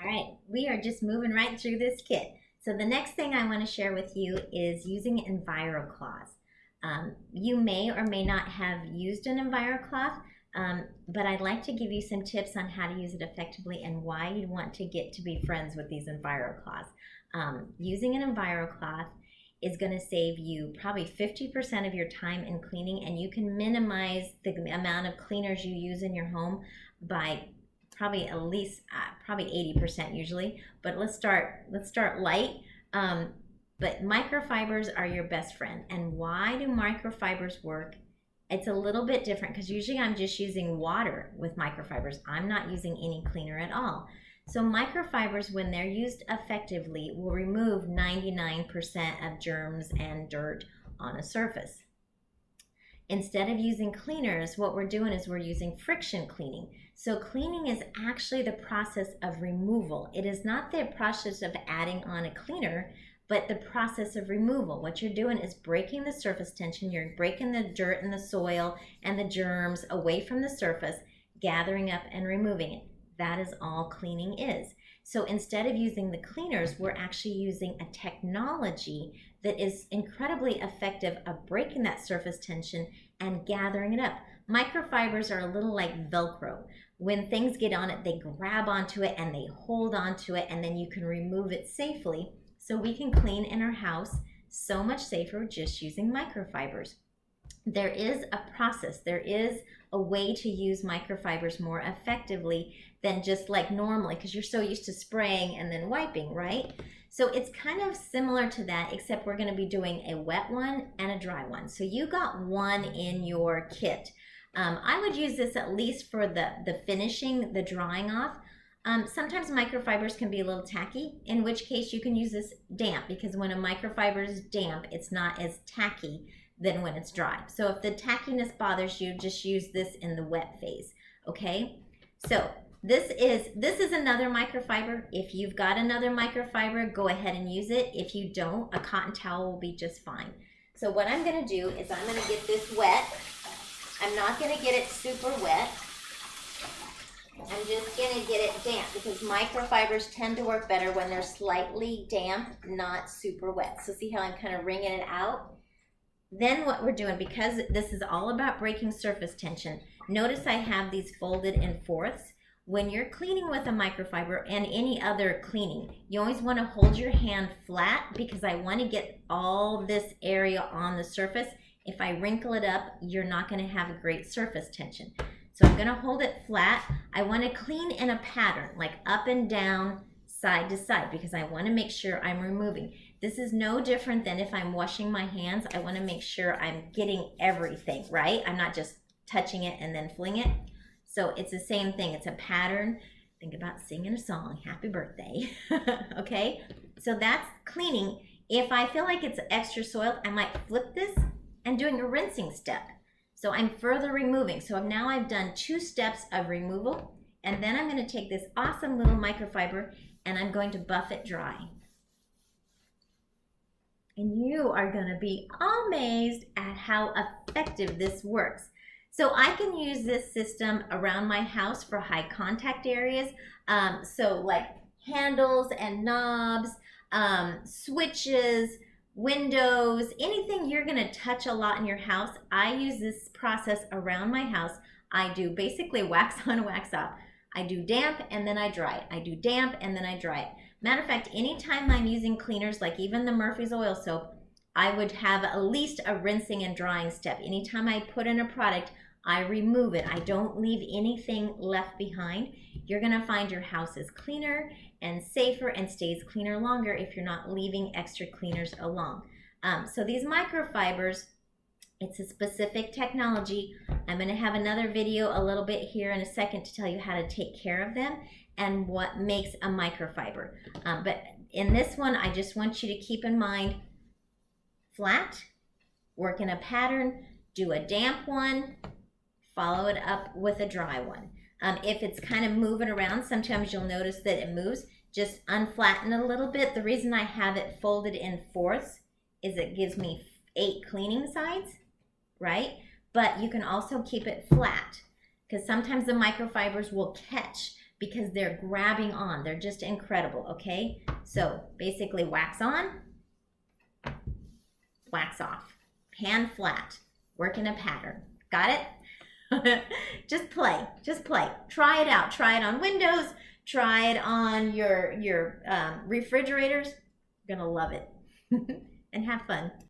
right, we are just moving right through this kit. So the next thing I want to share with you is using EnviroCloth. You may or may not have used an EnviroCloth, but I'd like to give you some tips on how to use it effectively and why you'd want to get to be friends with these EnviroCloths. Using an EnviroCloth is going to save you probably 50% of your time in cleaning, and you can minimize the amount of cleaners you use in your home by probably at least probably 80% usually. But let's start light. But microfibers are your best friend. And why do microfibers work? It's a little bit different because usually I'm just using water with microfibers. I'm not using any cleaner at all. So microfibers, when they're used effectively, will remove 99% of germs and dirt on a surface. Instead of using cleaners, what we're doing is we're using friction cleaning. So cleaning is actually the process of removal. It is not the process of adding on a cleaner, but the process of removal. What you're doing is breaking the surface tension. You're breaking the dirt and the soil and the germs away from the surface, gathering up and removing it. That is all cleaning is. So instead of using the cleaners, we're actually using a technology that is incredibly effective of breaking that surface tension and gathering it up. Microfibers are a little like Velcro. When things get on it, they grab onto it and they hold onto it, and then you can remove it safely. So we can clean in our house so much safer just using microfibers. There is a process. There is a way to use microfibers more effectively than just like normally, because you're so used to spraying and then wiping, right? So it's kind of similar to that, except we're going to be doing a wet one and a dry one. So you got one in your kit. I would use this at least for the finishing, the drying off. Sometimes microfibers can be a little tacky, in which case you can use this damp, because when a microfiber is damp, it's not as tacky than when it's dry. So if the tackiness bothers you, just use this in the wet phase, okay? So this is another microfiber. If you've got another microfiber, go ahead and use it. If you don't, a cotton towel will be just fine. So what I'm gonna do is I'm gonna get this wet. I'm not gonna get it super wet. I'm just gonna get it damp, because microfibers tend to work better when they're slightly damp, not super wet. So see how I'm kind of wringing it out? Then what we're doing, because this is all about breaking surface tension, notice I have these folded in fourths. When you're cleaning with a microfiber and any other cleaning, you always want to hold your hand flat, because I want to get all this area on the surface. If I wrinkle it up, you're not going to have a great surface tension. So I'm going to hold it flat. I want to clean in a pattern, like up and down, side to side, because I want to make sure I'm removing. This is no different than if I'm washing my hands. I want to make sure I'm getting everything, right? I'm not just touching it and then fling it. So it's the same thing. It's a pattern. Think about singing a song, happy birthday, okay? So that's cleaning. If I feel like it's extra soiled, I might flip this and doing a rinsing step. So I'm further removing. So now I've done 2 steps of removal, and then I'm going to take this awesome little microfiber and I'm going to buff it dry. And you are going to be amazed at how effective this works. So I can use this system around my house for high contact areas. So like handles and knobs, switches, windows, anything you're going to touch a lot in your house. I use this process around my house. I do basically wax on, wax off. I do damp and then I dry it. I do damp and then I dry it. Matter of fact, anytime I'm using cleaners, like even the Murphy's oil soap, I would have at least a rinsing and drying step. Anytime I put in a product, I remove it. I don't leave anything left behind. You're going to find your house is cleaner and safer and stays cleaner longer if you're not leaving extra cleaners along. So these microfibers, it's a specific technology. I'm going to have another video a little bit here in a second to tell you how to take care of them and what makes a microfiber. But in this one, I just want you to keep in mind, flat, work in a pattern, do a damp one, follow it up with a dry one. If it's kind of moving around, sometimes you'll notice that it moves. Just unflatten it a little bit. The reason I have it folded in fourths is it gives me 8 cleaning sides, right? But you can also keep it flat, because sometimes the microfibers will catch because they're grabbing on. They're just incredible, okay? So basically wax on, wax off, hand flat, work in a pattern. Got it? Just play, just play. Try it out. Try it on windows. Try it on your refrigerators. You're gonna love it. And have fun.